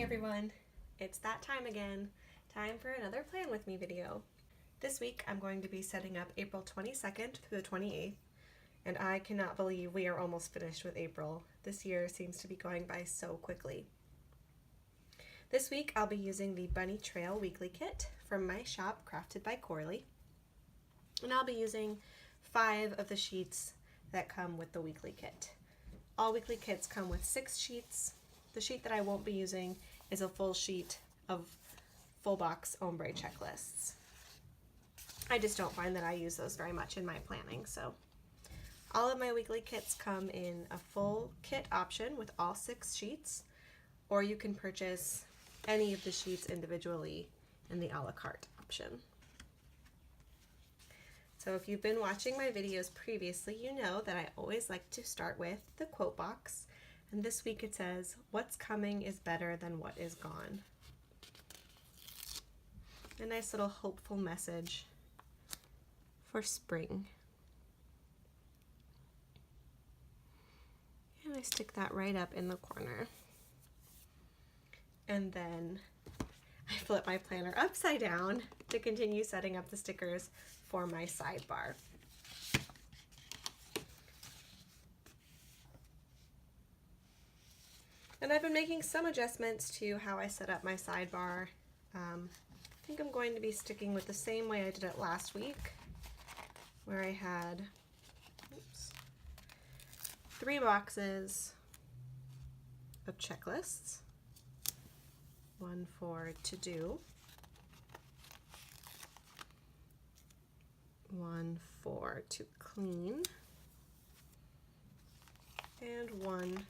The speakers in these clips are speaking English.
Hey everyone, it's that time again. Time for another Plan With Me video. This week I'm going to be setting up April 22nd through the 28th, and I cannot believe we are almost finished with April. This year seems to be going by so quickly. This week I'll be using the Bunny Trail Weekly Kit from my shop, Crafted by Corley, and I'll be using 5 of the sheets that come with the weekly kit. All weekly kits come with 6 sheets. The sheet that I won't be using is a full sheet of full box ombre checklists. I just don't find that I use those very much in my planning, so all of my weekly kits come in a full kit option with all 6 sheets, or you can purchase any of the sheets individually in the a la carte option. So if you've been watching my videos previously, you know that I always like to start with the quote box. And this week it says, "What's coming is better than what is gone." A nice little hopeful message for spring. And I stick that right up in the corner. And then I flip my planner upside down to continue setting up the stickers for my sidebar. And I've been making some adjustments to how I set up my sidebar. I think I'm going to be sticking with the same way I did it last week, where I had 3 boxes of checklists. 1 for to do, 1 for to clean, and 1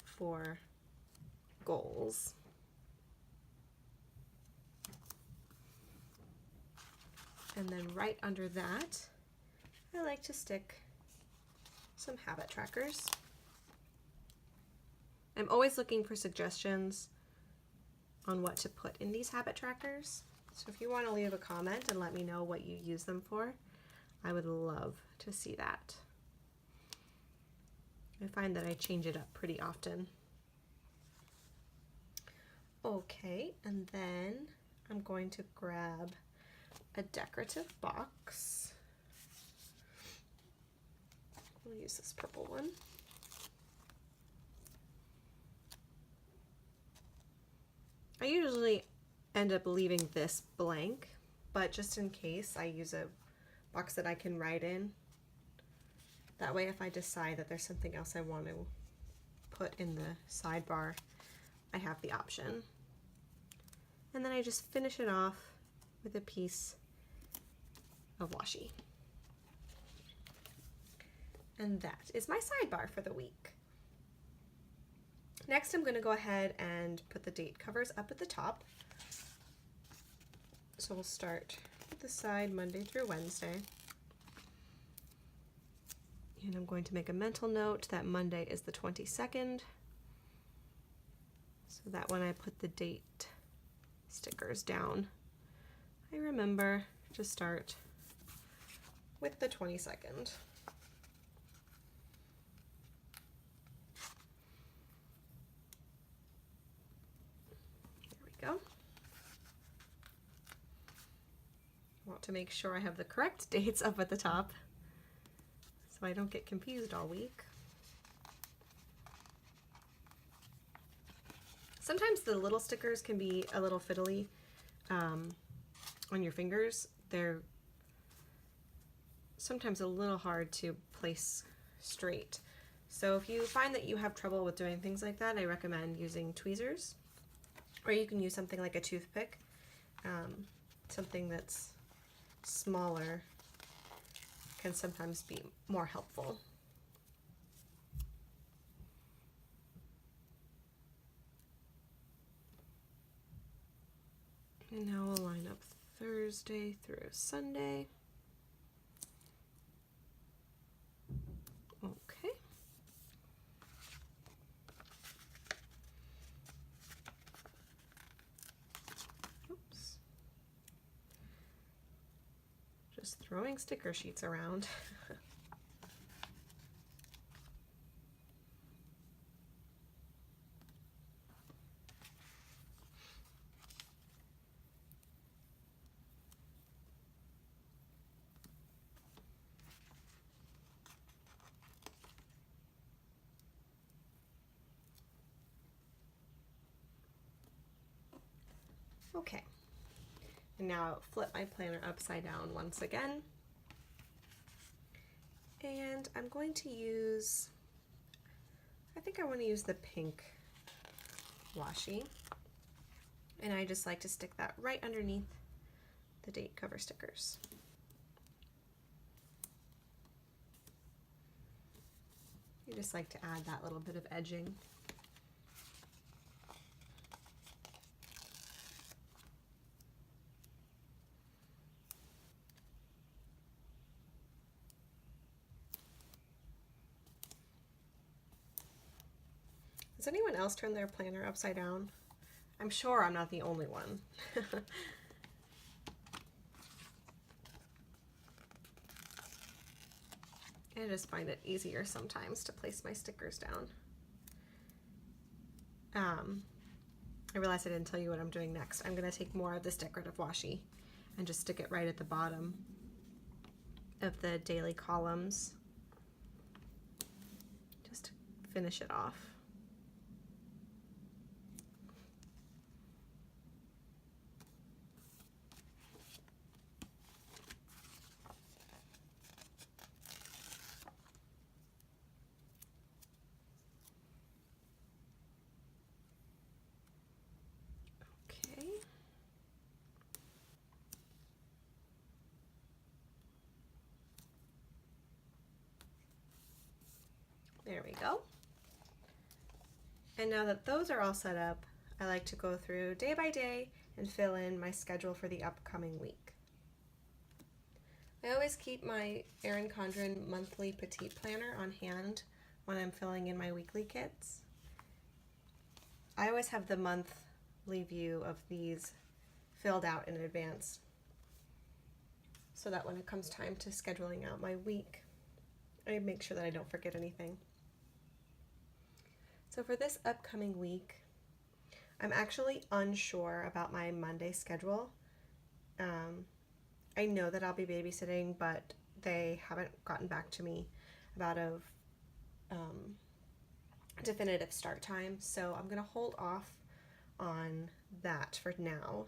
for goals. And then right under that, I like to stick some habit trackers. I'm always looking for suggestions on what to put in these habit trackers. So if you want to leave a comment and let me know what you use them for, I would love to see that. I find that I change it up pretty often. Okay, and then I'm going to grab a decorative box. We'll use this purple one. I usually end up leaving this blank, but just in case, I use a box that I can write in. That way, if I decide that there's something else I want to put in the sidebar, I have the option. And then I just finish it off with a piece of washi. And that is my sidebar for the week. Next, I'm going to go ahead and put the date covers up at the top. So we'll start with the side Monday through Wednesday. And I'm going to make a mental note that Monday is the 22nd. So that when I put the date stickers down, I remember to start with the 22nd. Go. I want to make sure I have the correct dates up at the top so I don't get confused all week. Sometimes the little stickers can be a little fiddly on your fingers. They're sometimes a little hard to place straight. So if you find that you have trouble with doing things like that, I recommend using tweezers. Or you can use something like a toothpick, something that's smaller can sometimes be more helpful. And now we'll line up Thursday through Sunday. Okay. Just throwing sticker sheets around. Okay, and now flip my planner upside down once again. And I'm going to use, I think I want to use the pink washi. And I just like to stick that right underneath the date cover stickers. You just like to add that little bit of edging. Has anyone else turned their planner upside down? I'm sure I'm not the only one. I just find it easier sometimes to place my stickers down. I realized I didn't tell you what I'm doing next. I'm going to take more of this decorative washi and just stick it right at the bottom of the daily columns, just to finish it off. There we go. And now that those are all set up, I like to go through day by day and fill in my schedule for the upcoming week. I always keep my Erin Condren monthly petite planner on hand when I'm filling in my weekly kits. I always have the monthly view of these filled out in advance so that when it comes time to scheduling out my week, I make sure that I don't forget anything. So for this upcoming week, I'm actually unsure about my Monday schedule. I know that I'll be babysitting, but they haven't gotten back to me about a definitive start time, so I'm going to hold off on that for now.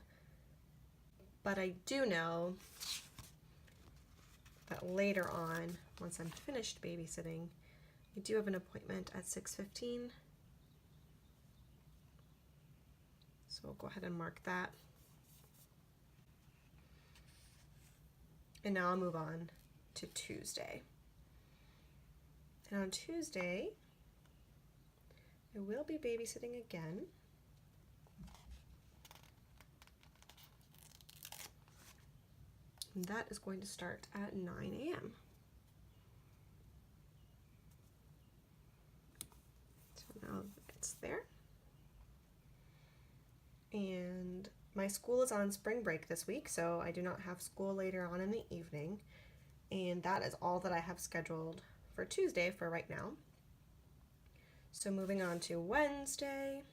But I do know that later on, once I'm finished babysitting, I do have an appointment at 6:15. So we'll go ahead and mark that. And now I'll move on to Tuesday. And on Tuesday, I will be babysitting again. And that is going to start at 9 a.m. So now it's there. And my school is on spring break this week, so I do not have school later on in the evening. And that is all that I have scheduled for Tuesday for right now. So moving on to Wednesday.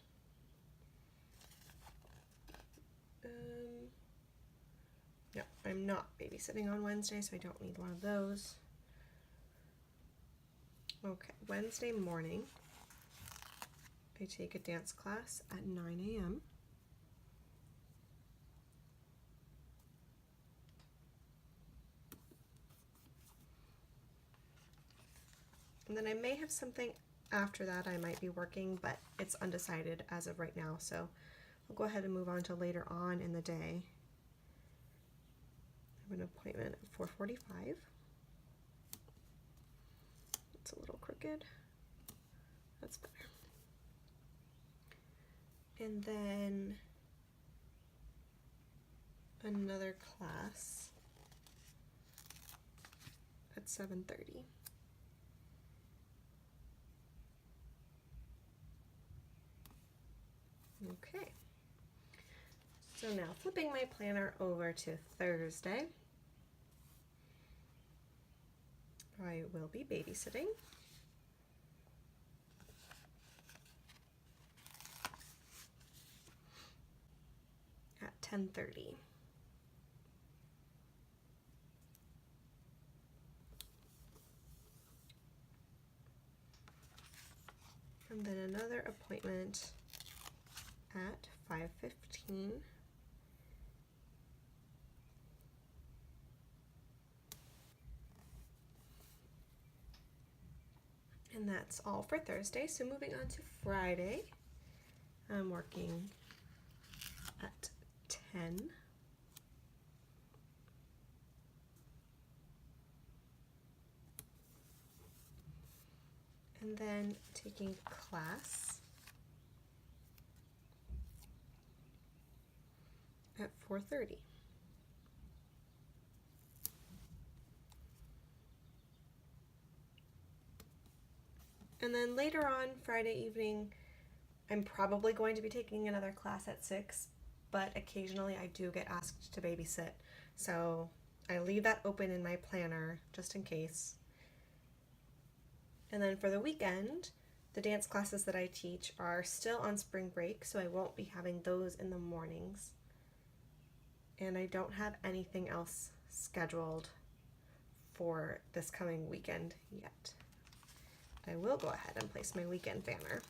No, I'm not babysitting on Wednesday, so I don't need one of those. Okay, Wednesday morning, I take a dance class at 9 a.m. And then I may have something after that. I might be working, but it's undecided as of right now, so I'll go ahead and move on to later on in the day. I have an appointment at 4:45. It's a little crooked. That's better. And then another class at 7:30. Okay, so now flipping my planner over to Thursday, I will be babysitting. At 10:30. And then another appointment at 5:15 And that's all for Thursday. So moving on to Friday, I'm working at 10. And then taking class at 4:30. And then later on Friday evening, I'm probably going to be taking another class at 6, but occasionally I do get asked to babysit. So I leave that open in my planner just in case. And then for the weekend, the dance classes that I teach are still on spring break, so I won't be having those in the mornings. And I don't have anything else scheduled for this coming weekend yet. I will go ahead and place my weekend banner.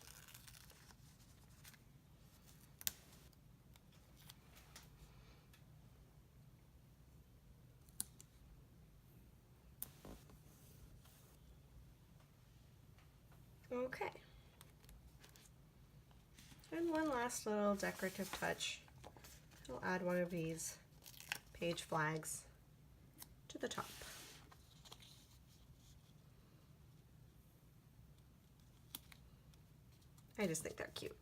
Okay. And one last little decorative touch. I'll add one of these page flags to the top. I just think they're cute.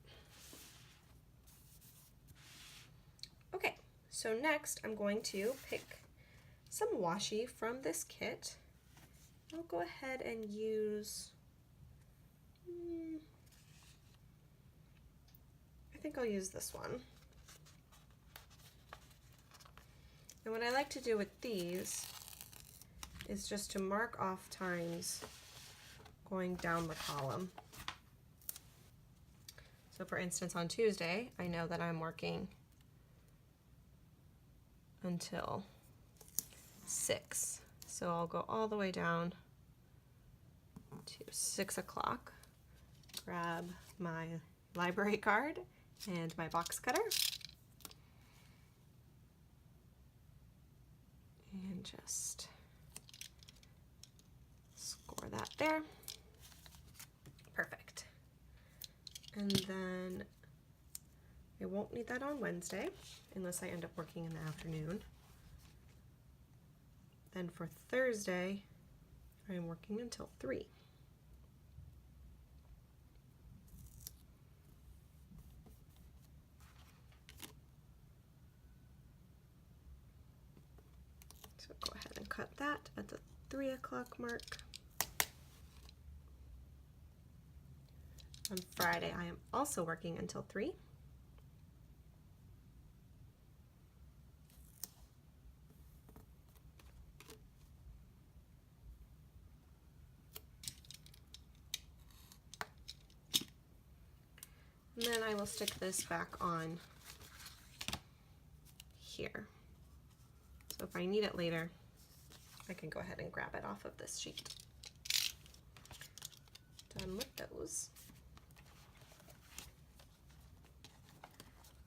Okay, so next I'm going to pick some washi from this kit. I'll go ahead and use, I think I'll use this one. And what I like to do with these is just to mark off times going down the column. So for instance, on Tuesday, I know that I'm working until 6. So I'll go all the way down to 6 o'clock, grab my library card and my box cutter, and just score that there. Perfect. And then I won't need that on Wednesday unless I end up working in the afternoon. Then for Thursday, I'm working until 3. So go ahead and cut that at the 3 o'clock mark. On Friday, I am also working until 3. And then I will stick this back on here. So if I need it later, I can go ahead and grab it off of this sheet. Done with those.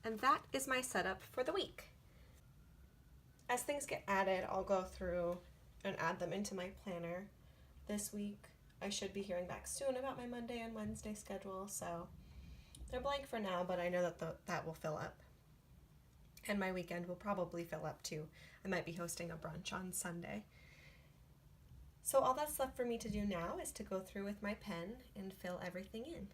And that is my setup for the week. As things get added, I'll go through and add them into my planner. This week, I should be hearing back soon about my Monday and Wednesday schedule, so they're blank for now, but I know that that will fill up. And my weekend will probably fill up too. I might be hosting a brunch on Sunday. So all that's left for me to do now is to go through with my pen and fill everything in.